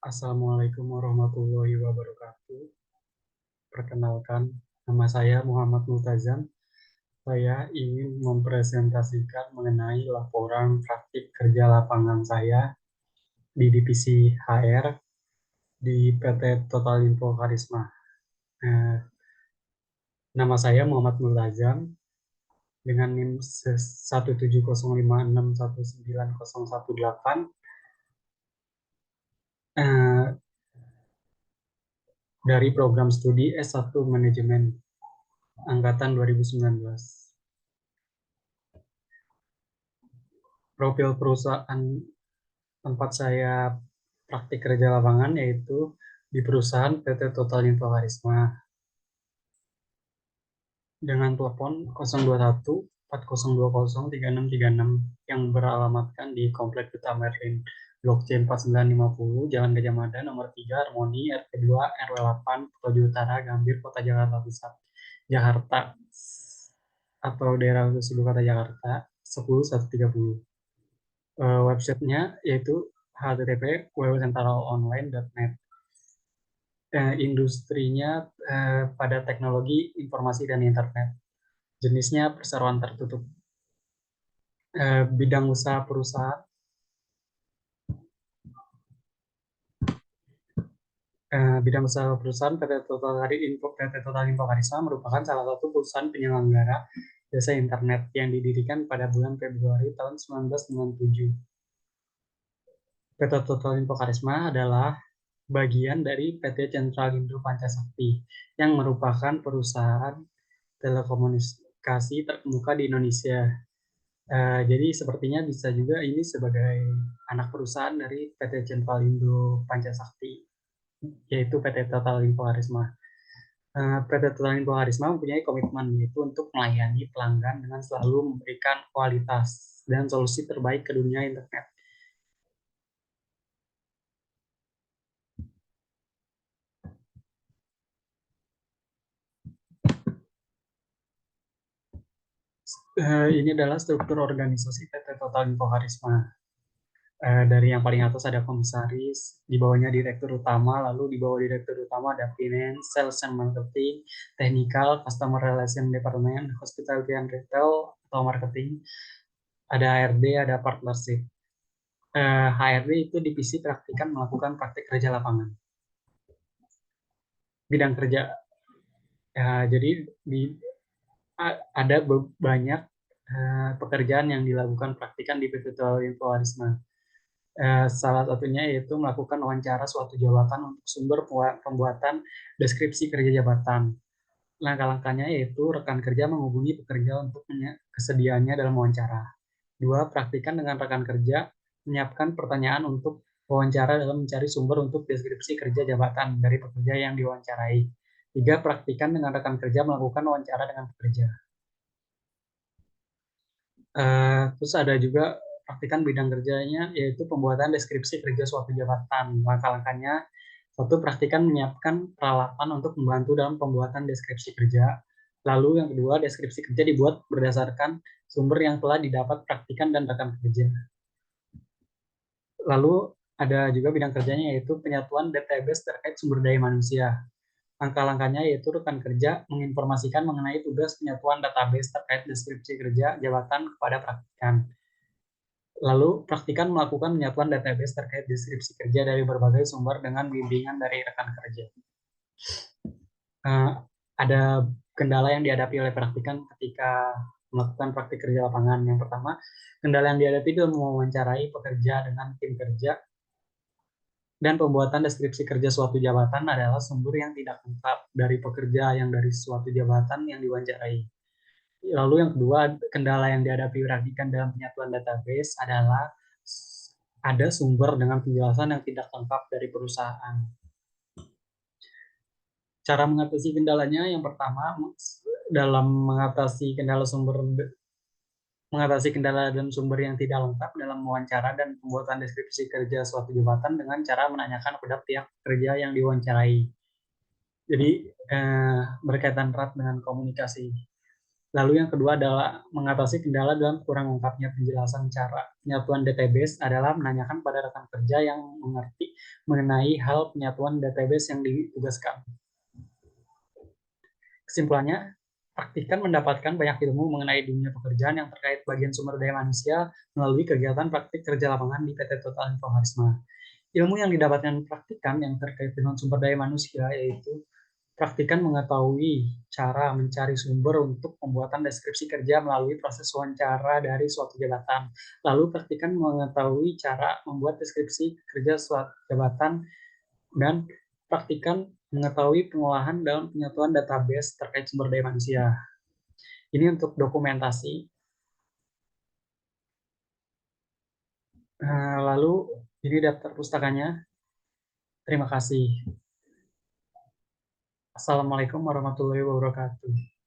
Assalamualaikum warahmatullahi wabarakatuh. Perkenalkan, nama saya Muhammad Multazam. Saya ingin mempresentasikan mengenai laporan praktik kerja lapangan saya di divisi HR di PT Total Info Karisma. Eh, Nama saya Muhammad Multazam dengan NIM 17056190118. Dari program studi S1 Manajemen angkatan 2019. Profil perusahaan tempat saya praktik kerja lapangan yaitu di perusahaan PT Total Info Karisma dengan telepon 021 4020 3636 yang beralamatkan di Komplek Duta Merlin, Blok C 4950, Jalan Gajah Mada, nomor 3, Harmoni, RT 2, RW 8, Tojo Utara, Gambir, Kota Jakarta Pusat, Jakarta, atau daerah khusus ibu kota Jakarta 10130. Websitenya yaitu http://www.sentralonline.net. Industrinya pada teknologi informasi dan internet. Jenisnya perseroan tertutup. Bidang usaha perusahaan bidang usaha perusahaan PT Total Info Karisma merupakan salah satu perusahaan penyelenggara jasa internet yang didirikan pada bulan Februari tahun 1997. PT Total Info Karisma adalah bagian dari PT Centralindo Pancasakti yang merupakan perusahaan telekomunikasi terkemuka di Indonesia. Jadi sepertinya bisa juga ini sebagai anak perusahaan dari PT Centralindo Pancasakti, yaitu PT Total Info Karisma. PT Total Info Karisma mempunyai komitmen yaitu untuk melayani pelanggan dengan selalu memberikan kualitas dan solusi terbaik ke dunia internet. Ini adalah struktur organisasi PT Total Info Karisma. Dari yang paling atas ada komisaris, di bawahnya direktur utama, lalu di bawah direktur utama ada finance, sales and marketing, technical, customer relation department, hospitality and retail atau marketing, ada HRD, ada partnership. HRD itu divisi praktikan melakukan praktik kerja lapangan. Bidang kerja, jadi ada banyak pekerjaan yang dilakukan praktikan di PT Total Info Karisma. Salah satunya yaitu melakukan wawancara suatu jabatan untuk sumber pembuatan deskripsi kerja jabatan. Langkah-langkahnya yaitu rekan kerja menghubungi pekerja untuk kesediaannya dalam wawancara. 2. Praktikan dengan rekan kerja, menyiapkan pertanyaan untuk wawancara dalam mencari sumber untuk deskripsi kerja jabatan dari pekerja yang diwawancarai. 3. Praktikan dengan rekan kerja melakukan wawancara dengan pekerja. Terus ada juga praktikan bidang kerjanya yaitu pembuatan deskripsi kerja suatu jabatan. Langkah-langkahnya, satu, praktikan menyiapkan peralatan untuk membantu dalam pembuatan deskripsi kerja. Lalu yang kedua, deskripsi kerja dibuat berdasarkan sumber yang telah didapat praktikan dan rekan kerja. Lalu ada juga bidang kerjanya yaitu penyatuan database terkait sumber daya manusia. Langkah-langkahnya yaitu rekan kerja menginformasikan mengenai tugas penyatuan database terkait deskripsi kerja jabatan kepada praktikan. Lalu, praktikan melakukan penyatuan database terkait deskripsi kerja dari berbagai sumber dengan bimbingan dari rekan kerja. Ada kendala yang dihadapi oleh praktikan ketika melakukan praktik kerja lapangan. Yang pertama, kendala yang dihadapi dalam mewawancarai pekerja dengan tim kerja dan pembuatan deskripsi kerja suatu jabatan adalah sumber yang tidak lengkap dari pekerja yang dari suatu jabatan yang diwawancarai. Lalu yang kedua, kendala yang dihadapi praktikan dalam penyatuan database adalah ada sumber dengan penjelasan yang tidak lengkap dari perusahaan. Cara mengatasi kendalanya, yang pertama, dalam mengatasi kendala dan sumber yang tidak lengkap dalam wawancara dan pembuatan deskripsi kerja suatu jabatan dengan cara menanyakan kepada pihak kerja yang diwawancarai. Jadi berkaitan erat dengan komunikasi. Lalu yang kedua adalah mengatasi kendala dalam kurang lengkapnya penjelasan cara penyatuan database adalah menanyakan pada rekan kerja yang mengerti mengenai hal penyatuan database yang ditugaskan. Kesimpulannya, praktikan mendapatkan banyak ilmu mengenai dunia pekerjaan yang terkait bagian sumber daya manusia melalui kegiatan praktik kerja lapangan di PT Total Info Karisma. Ilmu yang didapatkan praktikan yang terkait dengan sumber daya manusia yaitu praktikan mengetahui cara mencari sumber untuk pembuatan deskripsi kerja melalui proses wawancara dari suatu jabatan. Lalu praktikan mengetahui cara membuat deskripsi kerja suatu jabatan dan praktikan mengetahui pengolahan dalam penyatuan database terkait sumber daya manusia. Ini untuk dokumentasi. Lalu ini daftar pustakanya. Terima kasih. Assalamualaikum warahmatullahi wabarakatuh.